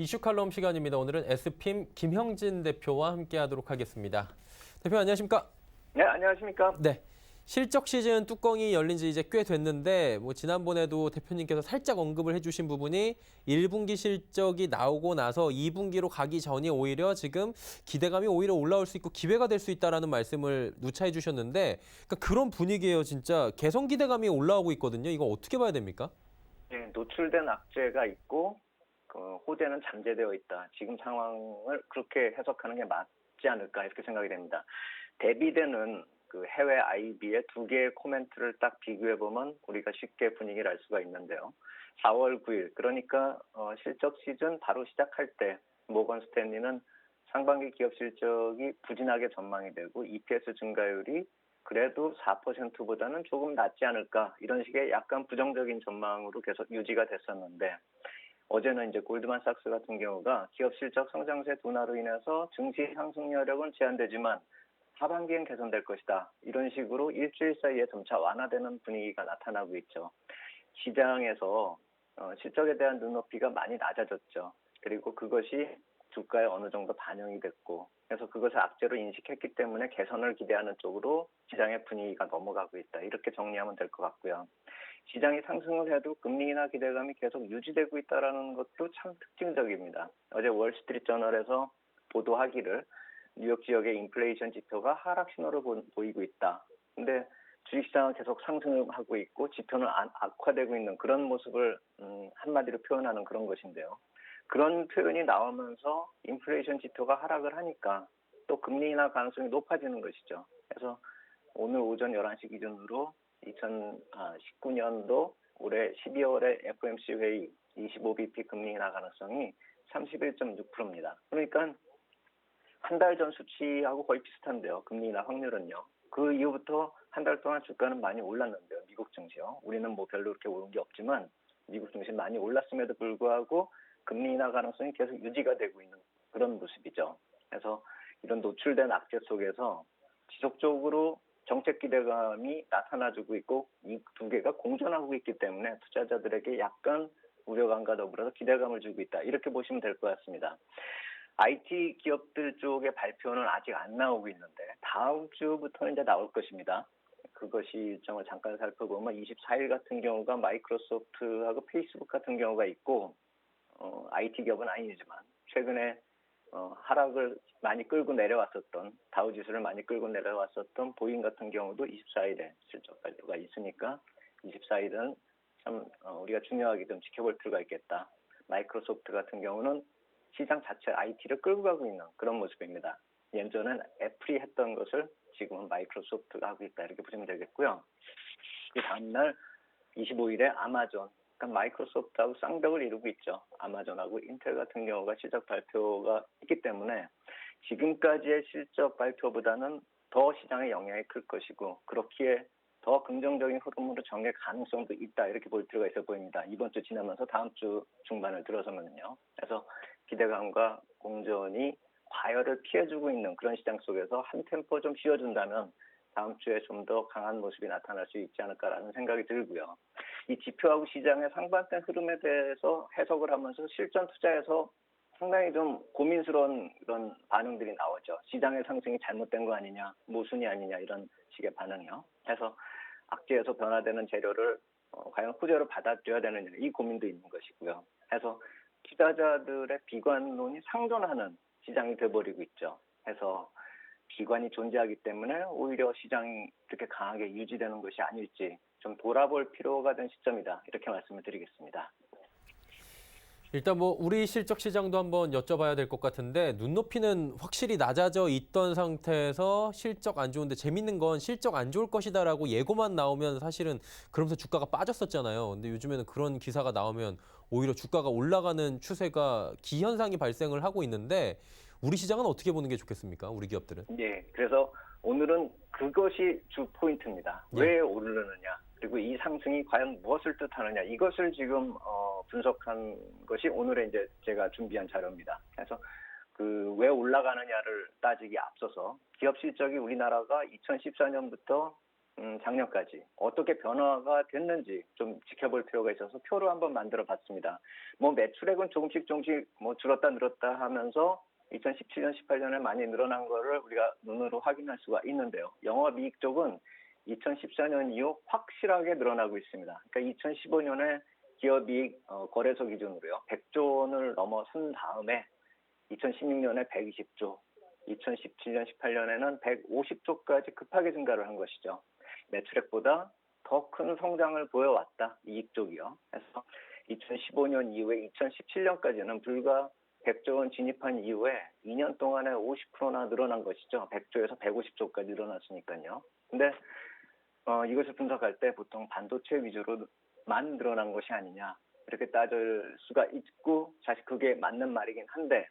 이슈 칼럼 시간입니다. 오늘은 S핌 김형진 대표와 함께하도록 하겠습니다. 대표 안녕하십니까? 네, 안녕하십니까? 네. 실적 시즌 뚜껑이 열린 지 이제 꽤 됐는데 지난번에도 대표님께서 살짝 언급을 해주신 부분이 1분기 실적이 나오고 나서 2분기로 가기 전이 오히려 지금 기대감이 오히려 올라올 수 있고 기회가 될 수 있다라는 말씀을 누차해 주셨는데 그러니까 그런 분위기예요. 진짜 개선 기대감이 올라오고 있거든요. 이거 어떻게 봐야 됩니까? 네, 노출된 악재가 있고 호재는 잠재되어 있다. 지금 상황을 그렇게 해석하는 게 맞지 않을까 이렇게 생각이 됩니다. 대비되는 그 해외 IB의 두 개의 코멘트를 딱 비교해 보면 우리가 쉽게 분위기를 알 수가 있는데요. 4월 9일 그러니까 실적 시즌 바로 시작할 때 모건 스탠리는 상반기 기업 실적이 부진하게 전망이 되고 EPS 증가율이 그래도 4%보다는 조금 낮지 않을까 이런 식의 약간 부정적인 전망으로 계속 유지가 됐었는데 어제는 이제 골드만삭스 같은 경우가 기업 실적 성장세 둔화로 인해서 증시 상승 여력은 제한되지만 하반기엔 개선될 것이다. 이런 식으로 일주일 사이에 점차 완화되는 분위기가 나타나고 있죠. 시장에서 실적에 대한 눈높이가 많이 낮아졌죠. 그리고 그것이 주가에 어느 정도 반영이 됐고 그래서 그것을 악재로 인식했기 때문에 개선을 기대하는 쪽으로 시장의 분위기가 넘어가고 있다. 이렇게 정리하면 될 것 같고요. 시장이 상승을 해도 금리 인하 기대감이 계속 유지되고 있다는 것도 참 특징적입니다. 어제 월스트리트저널에서 보도하기를 뉴욕 지역의 인플레이션 지표가 하락 신호를 보이고 있다. 근데 주식시장은 계속 상승하고 있고 지표는 악화되고 있는 그런 모습을 한마디로 표현하는 그런 것인데요. 그런 표현이 나오면서 인플레이션 지표가 하락을 하니까 또 금리 인하 가능성이 높아지는 것이죠. 그래서 오늘 오전 11시 기준으로 2019년도 올해 12월에 FOMC 회의 25bp 금리 인하 가능성이 31.6%입니다. 그러니까 한 달 전 수치하고 거의 비슷한데요. 금리 인하 확률은요. 그 이후부터 한 달 동안 주가는 많이 올랐는데요. 미국 증시요. 우리는 뭐 별로 그렇게 오른 게 없지만 미국 증시 많이 올랐음에도 불구하고 금리 인하 가능성이 계속 유지가 되고 있는 그런 모습이죠. 그래서 이런 노출된 악재 속에서 지속적으로 정책 기대감이 나타나주고 있고 이 두 개가 공존하고 있기 때문에 투자자들에게 약간 우려감과 더불어서 기대감을 주고 있다. 이렇게 보시면 될 것 같습니다. IT 기업들 쪽의 발표는 아직 안 나오고 있는데 다음 주부터는 이제 나올 것입니다. 그것이 일정을 잠깐 살펴보면 24일 같은 경우가 마이크로소프트하고 페이스북 같은 경우가 있고 IT 기업은 아니지만 최근에 하락을 많이 끌고 내려왔었던 다우지수를 많이 끌고 내려왔었던 보잉 같은 경우도 24일에 실적 발표가 있으니까 24일은 참 우리가 중요하게 좀 지켜볼 필요가 있겠다. 마이크로소프트 같은 경우는 시장 자체 IT를 끌고 가고 있는 그런 모습입니다. 예전엔 애플이 했던 것을 지금은 마이크로소프트가 하고 있다 이렇게 보시면 되겠고요. 그 다음날 25일에 아마존, 그러니까 마이크로소프트하고 쌍벽을 이루고 있죠. 아마존하고 인텔 같은 경우가 실적 발표가 있기 때문에 지금까지의 실적 발표보다는 더 시장의 영향이 클 것이고 그렇기에 더 긍정적인 흐름으로 전개 가능성도 있다 이렇게 볼 필요가 있어 보입니다. 이번 주 지나면서 다음 주 중반을 들어서면요. 그래서 기대감과 공존이 과열을 피해주고 있는 그런 시장 속에서 한 템포 좀 쉬어준다면 다음 주에 좀 더 강한 모습이 나타날 수 있지 않을까라는 생각이 들고요. 이 지표하고 시장의 상반된 흐름에 대해서 해석을 하면서 실전 투자에서 상당히 좀 고민스러운 그런 반응들이 나오죠. 시장의 상승이 잘못된 거 아니냐, 모순이 아니냐 이런 식의 반응이요. 그래서 악재에서 변화되는 재료를 과연 후재로 받아들여야 되느냐 이 고민도 있는 것이고요. 그래서 투자자들의 비관론이 상존하는 시장이 돼버리고 있죠. 해서 비관이 존재하기 때문에 오히려 시장이 그렇게 강하게 유지되는 것이 아닐지 좀 돌아볼 필요가 된 시점이다. 이렇게 말씀을 드리겠습니다. 일단 우리 실적 시장도 한번 여쭤봐야 될 것 같은데 눈높이는 확실히 낮아져 있던 상태에서 실적 안 좋은데 재밌는 건 실적 안 좋을 것이다라고 예고만 나오면 사실은 그러면서 주가가 빠졌었잖아요. 근데 요즘에는 그런 기사가 나오면 오히려 주가가 올라가는 추세가 기현상이 발생을 하고 있는데 우리 시장은 어떻게 보는 게 좋겠습니까? 우리 기업들은? 예, 그래서 오늘은 그것이 주 포인트입니다. 예. 왜 오르느냐? 그리고 이 상승이 과연 무엇을 뜻하느냐? 이것을 지금 분석한 것이 오늘의 이제 제가 준비한 자료입니다. 그래서 그 왜 올라가느냐를 따지기 앞서서 기업 실적이 우리나라가 2014년부터 작년까지 어떻게 변화가 됐는지 좀 지켜볼 필요가 있어서 표로 한번 만들어 봤습니다. 뭐 매출액은 조금씩 뭐 줄었다 늘었다 하면서 2017년, 18년에 많이 늘어난 거를 우리가 눈으로 확인할 수가 있는데요. 영업이익 쪽은 2014년 이후 확실하게 늘어나고 있습니다. 그러니까 2015년에 기업이익 거래소 기준으로요. 100조 원을 넘어선 다음에 2016년에 120조, 2017년, 18년에는 150조까지 급하게 증가를 한 것이죠. 매출액보다 더 큰 성장을 보여왔다. 이익 쪽이요. 그래서 2015년 이후에 2017년까지는 불과 100조 원 진입한 이후에 2년 동안에 50%나 늘어난 것이죠. 100조에서 150조까지 늘어났으니까요. 근데 이것을 분석할 때 보통 반도체 위주로만 늘어난 것이 아니냐 이렇게 따질 수가 있고 사실 그게 맞는 말이긴 한데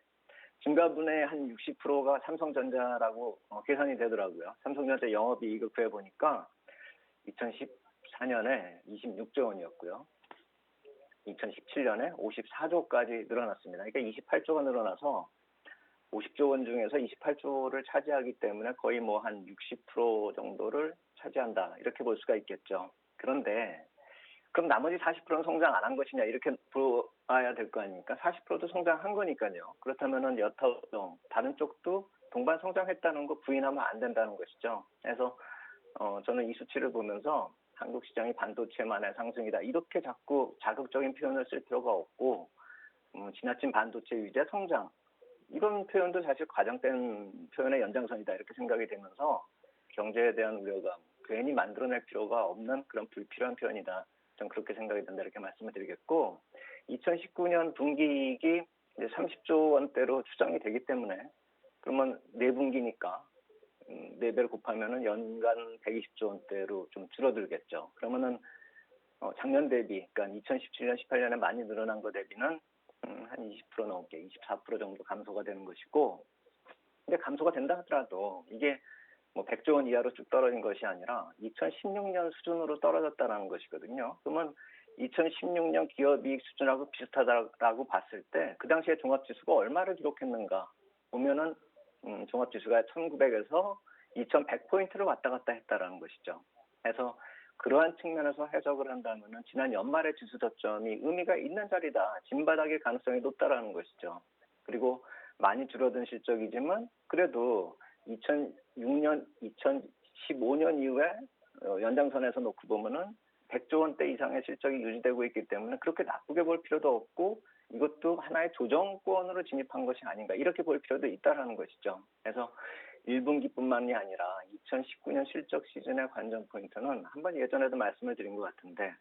증가분의 한 60%가 삼성전자라고 계산이 되더라고요. 삼성전자 영업이익을 구해보니까 2014년에 26조 원이었고요. 2017년에 54조까지 늘어났습니다. 그러니까 28조가 늘어나서 50조 원 중에서 28조를 차지하기 때문에 거의 뭐 한 60% 정도를 차지한다. 이렇게 볼 수가 있겠죠. 그런데 그럼 나머지 40%는 성장 안 한 것이냐 이렇게 보아야 될 거 아닙니까? 40%도 성장한 거니까요. 그렇다면은 여타동 다른 쪽도 동반 성장했다는 거 부인하면 안 된다는 것이죠. 그래서 저는 이 수치를 보면서 한국 시장이 반도체만의 상승이다 이렇게 자꾸 자극적인 표현을 쓸 필요가 없고 지나친 반도체 위주의 성장 이런 표현도 사실 과장된 표현의 연장선이다 이렇게 생각이 되면서 경제에 대한 우려감 괜히 만들어낼 필요가 없는 그런 불필요한 표현이다. 좀 그렇게 생각이 든다 이렇게 말씀을 드리겠고 2019년 분기이익이 이제 30조 원대로 추정이 되기 때문에 그러면 4분기니까 4배를 곱하면은 연간 120조 원대로 좀 줄어들겠죠. 그러면은 작년 대비 그러니까 2017년 18년에 많이 늘어난 거 대비는 한 20% 넘게 24% 정도 감소가 되는 것이고 근데 감소가 된다 하더라도 이게 뭐 100조 원 이하로 쭉 떨어진 것이 아니라 2016년 수준으로 떨어졌다는 것이거든요. 그러면 2016년 기업이익 수준하고 비슷하다라고 봤을 때 그 당시에 종합지수가 얼마를 기록했는가 보면은 종합지수가 1900에서 2100포인트를 왔다 갔다 했다라는 것이죠. 그래서 그러한 측면에서 해석을 한다면은 지난 연말의 지수 저점이 의미가 있는 자리다. 진바닥일 가능성이 높다라는 것이죠. 그리고 많이 줄어든 실적이지만 그래도 2006년, 2015년 이후에 연장선에서 놓고 보면은 100조 원대 이상의 실적이 유지되고 있기 때문에 그렇게 나쁘게 볼 필요도 없고 이것도 하나의 조정권으로 진입한 것이 아닌가 이렇게 볼 필요도 있다라는 것이죠. 그래서 1분기뿐만이 아니라 2019년 실적 시즌의 관전 포인트는 한번 예전에도 말씀을 드린 것 같은데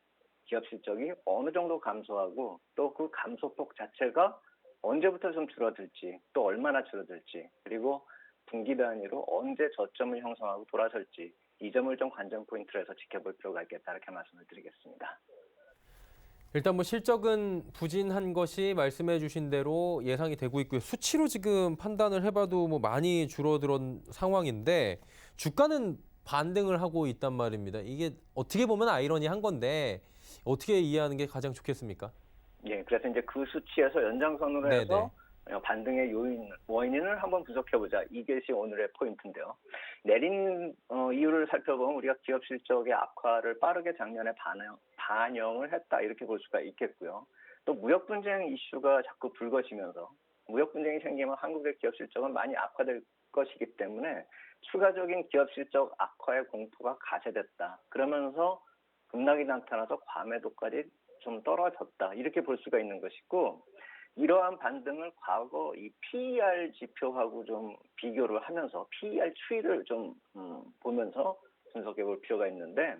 기업 실적이 어느 정도 감소하고 또 그 감소폭 자체가 언제부터 좀 줄어들지 또 얼마나 줄어들지 그리고 분기 단위로 언제 저점을 형성하고 돌아설지 이 점을 좀 관전 포인트로 해서 지켜볼 필요가 있겠다 이렇게 말씀을 드리겠습니다. 일단 뭐 실적은 부진한 것이 말씀해 주신 대로 예상이 되고 있고요. 수치로 지금 판단을 해봐도 뭐 많이 줄어든 상황인데 주가는 반등을 하고 있단 말입니다. 이게 어떻게 보면 아이러니한 건데 어떻게 이해하는 게 가장 좋겠습니까? 예, 그래서 이제 그 수치에서 연장선으로 네네. 해서 반등의 원인을 한번 분석해보자. 이것이 오늘의 포인트인데요. 내린 이유를 살펴보면 우리가 기업 실적의 악화를 빠르게 작년에 반영을 했다 이렇게 볼 수가 있겠고요. 또 무역 분쟁 이슈가 자꾸 불거지면서 무역 분쟁이 생기면 한국의 기업 실적은 많이 악화될 것이기 때문에 추가적인 기업 실적 악화의 공포가 가세됐다. 그러면서 급락이 나타나서 과매도까지 좀 떨어졌다 이렇게 볼 수가 있는 것이고 이러한 반등을 과거 이 PER 지표하고 좀 비교를 하면서 PER 추이를 좀 보면서 분석해 볼 필요가 있는데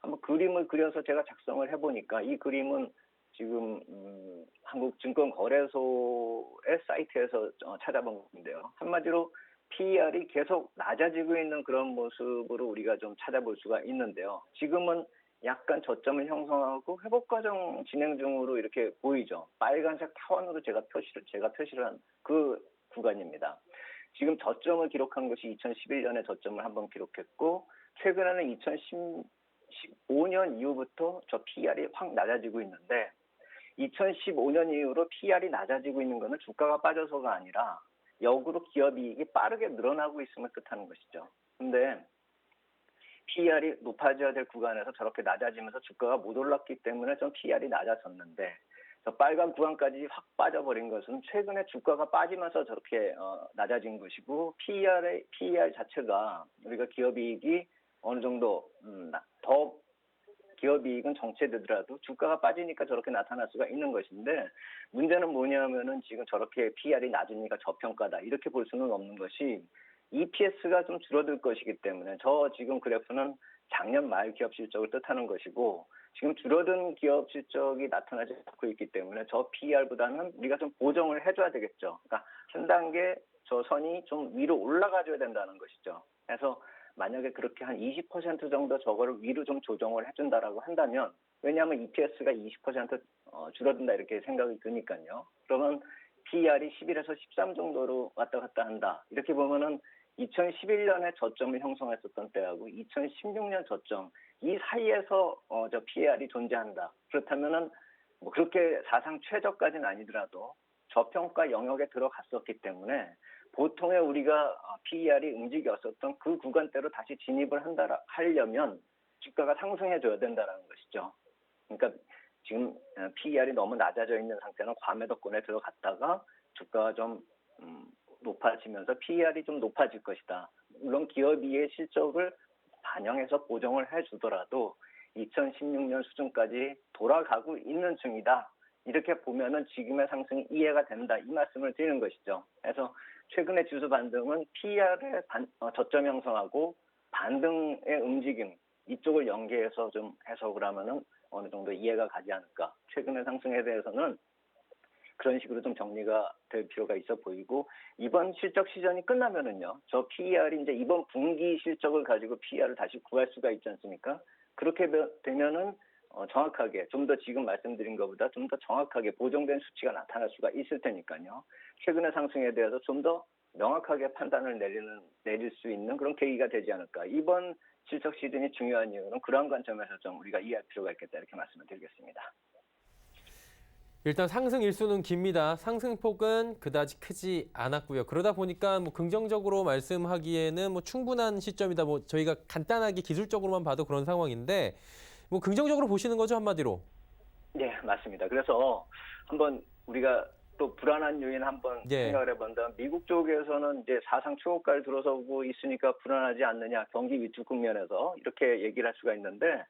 한번 그림을 그려서 제가 작성을 해보니까 이 그림은 지금 한국증권거래소의 사이트에서 찾아본 건데요. 한마디로 PER이 계속 낮아지고 있는 그런 모습으로 우리가 좀 찾아볼 수가 있는데요. 지금은 약간 저점을 형성하고 회복 과정 진행 중으로 이렇게 보이죠. 빨간색 타원으로 제가 표시를 한 그 구간입니다. 지금 저점을 기록한 것이 2011년에 저점을 한번 기록했고 최근에는 2015년 이후부터 저 PER이 확 낮아지고 있는데 2015년 이후로 PER이 낮아지고 있는 것은 주가가 빠져서가 아니라 역으로 기업이익이 빠르게 늘어나고 있음을 뜻하는 것이죠. 근데 PER이 높아져야 될 구간에서 저렇게 낮아지면서 주가가 못 올랐기 때문에 좀 PER이 낮아졌는데 저 빨간 구간까지 확 빠져버린 것은 최근에 주가가 빠지면서 저렇게 낮아진 것이고 PER 자체가 우리가 기업이익이 어느 정도 더 기업이익은 정체되더라도 주가가 빠지니까 저렇게 나타날 수가 있는 것인데 문제는 뭐냐면은 지금 저렇게 PER이 낮으니까 저평가다 이렇게 볼 수는 없는 것이 EPS가 좀 줄어들 것이기 때문에 저 지금 그래프는 작년 말 기업 실적을 뜻하는 것이고 지금 줄어든 기업 실적이 나타나지 않고 있기 때문에 저 PER보다는 우리가 좀 보정을 해줘야 되겠죠. 그러니까 한 단계 저 선이 좀 위로 올라가줘야 된다는 것이죠. 그래서 만약에 그렇게 한 20% 정도 저거를 위로 좀 조정을 해준다라고 한다면 왜냐하면 EPS가 20% 줄어든다 이렇게 생각이 드니까요. 그러면 PER이 11에서 13 정도로 왔다 갔다 한다. 이렇게 보면은 2011년에 저점을 형성했었던 때하고 2016년 저점 이 사이에서 저 PER이 존재한다. 그렇다면은 뭐 그렇게 사상 최저까지는 아니더라도 저평가 영역에 들어갔었기 때문에 보통의 우리가 PER이 움직였었던 그 구간대로 다시 진입을 하려면 주가가 상승해줘야 된다는 것이죠. 그러니까 지금 PER이 너무 낮아져 있는 상태는 과매도권에 들어갔다가 주가가 좀 높아지면서 PER이 좀 높아질 것이다. 물론 기업이의 실적을 반영해서 보정을 해주더라도 2016년 수준까지 돌아가고 있는 중이다. 이렇게 보면은 지금의 상승이 이해가 된다. 이 말씀을 드리는 것이죠. 그래서 최근의 지수 반등은 PER의 저점 형성하고 반등의 움직임 이쪽을 연계해서 좀 해석을 하면은 어느 정도 이해가 가지 않을까. 최근의 상승에 대해서는 그런 식으로 좀 정리가 될 필요가 있어 보이고 이번 실적 시즌이 끝나면은요. 저 PER이 이제 이번 분기 실적을 가지고 PER을 다시 구할 수가 있지 않습니까? 그렇게 되면은 정확하게 좀 더 지금 말씀드린 것보다 좀 더 정확하게 보정된 수치가 나타날 수가 있을 테니까요. 최근의 상승에 대해서 좀 더 명확하게 판단을 내릴 수 있는 그런 계기가 되지 않을까. 이번 실적 시즌이 중요한 이유는 그런 관점에서 좀 우리가 이해할 필요가 있겠다 이렇게 말씀을 드리겠습니다. 일단 상승 일수는 깁니다. 상승폭은 그다지 크지 않았고요. 그러다 보니까 뭐 긍정적으로 말씀하기에는 뭐 충분한 시점이다. 뭐 저희가 간단하게 기술적으로만 봐도 그런 상황인데 뭐 긍정적으로 보시는 거죠, 한마디로. 네, 맞습니다. 그래서 한번 우리가 또 불안한 요인 한번 예. 생각을 해본다면 미국 쪽에서는 이제 사상 최고가를 들어서고 있으니까 불안하지 않느냐 경기 위축 국면에서 이렇게 얘기를 할 수가 있는데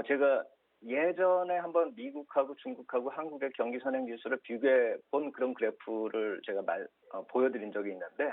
제가 예전에 한번 미국하고 중국하고 한국의 경기 선행 지수를 비교해 본 그런 그래프를 제가 보여드린 적이 있는데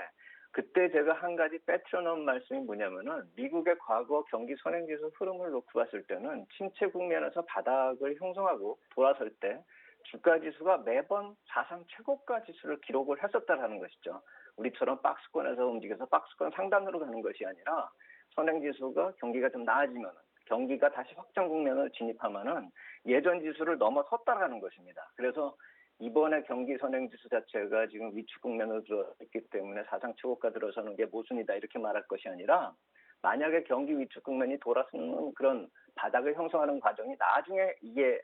그때 제가 한 가지 빼트려 놓은 말씀이 뭐냐면은 미국의 과거 경기 선행 지수 흐름을 놓고 봤을 때는 침체 국면에서 바닥을 형성하고 돌아설 때 주가 지수가 매번 사상 최고가 지수를 기록을 했었다라는 것이죠. 우리처럼 박스권에서 움직여서 박스권 상단으로 가는 것이 아니라 선행 지수가 경기가 좀 나아지면은 경기가 다시 확정 국면을 진입하면은 예전 지수를 넘어섰다라는 것입니다. 그래서 이번에 경기 선행 지수 자체가 지금 위축 국면으로 들어있기 때문에 사상 최고가 들어서는 게 모순이다 이렇게 말할 것이 아니라 만약에 경기 위축 국면이 돌아서는 그런 바닥을 형성하는 과정이 나중에 이게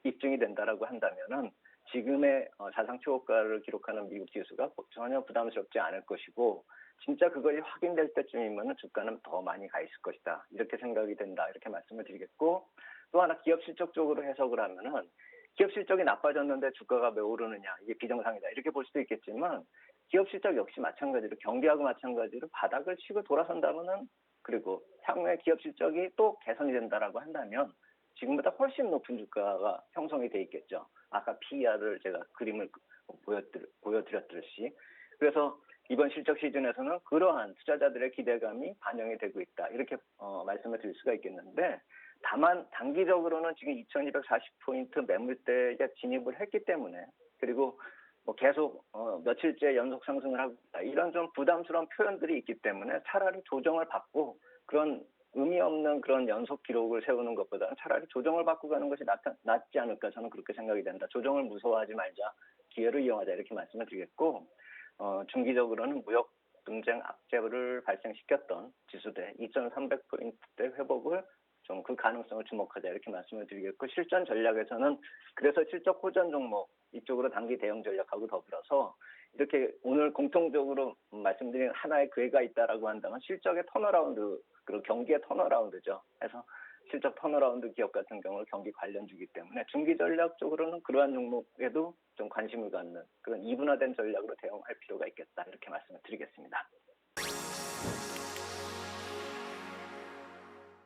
입증이 된다라고 한다면은 지금의 사상 최고가를 기록하는 미국 지수가 전혀 부담스럽지 않을 것이고 진짜 그것이 확인될 때쯤이면 주가는 더 많이 가 있을 것이다. 이렇게 생각이 된다. 이렇게 말씀을 드리겠고 또 하나 기업 실적 쪽으로 해석을 하면은 기업 실적이 나빠졌는데 주가가 왜 오르느냐. 이게 비정상이다. 이렇게 볼 수도 있겠지만 기업 실적 역시 마찬가지로 경기하고 마찬가지로 바닥을 치고 돌아선다면은 그리고 향후에 기업 실적이 또 개선이 된다라고 한다면 지금보다 훨씬 높은 주가가 형성이 돼 있겠죠. 아까 PER을 제가 그림을 보여드렸듯이. 그래서 이번 실적 시즌에서는 그러한 투자자들의 기대감이 반영이 되고 있다. 이렇게 말씀을 드릴 수가 있겠는데 다만 단기적으로는 지금 2240포인트 매물대에 진입을 했기 때문에 그리고 뭐 계속 며칠째 연속 상승을 하고 있다. 이런 좀 부담스러운 표현들이 있기 때문에 차라리 조정을 받고 그런 의미 없는 그런 연속 기록을 세우는 것보다는 차라리 조정을 받고 가는 것이 낫지 않을까 저는 그렇게 생각이 된다. 조정을 무서워하지 말자. 기회를 이용하자 이렇게 말씀을 드리겠고 중기적으로는 무역 분쟁 악재를 발생시켰던 지수대 2300포인트대 회복을 좀 그 가능성을 주목하자 이렇게 말씀을 드리겠고 실전 전략에서는 그래서 실적 호전 종목 이쪽으로 단기 대응 전략하고 더불어서 이렇게 오늘 공통적으로 말씀드린 하나의 궤가 있다라고 한다면 실적의 턴어라운드, 그리고 경기의 턴어라운드죠. 그래서 실적 턴어라운드 기업 같은 경우는 경기 관련주기 때문에 중기 전략적으로는 그러한 종목에도 좀 관심을 갖는 그런 이분화된 전략으로 대응할 필요가 있겠다, 이렇게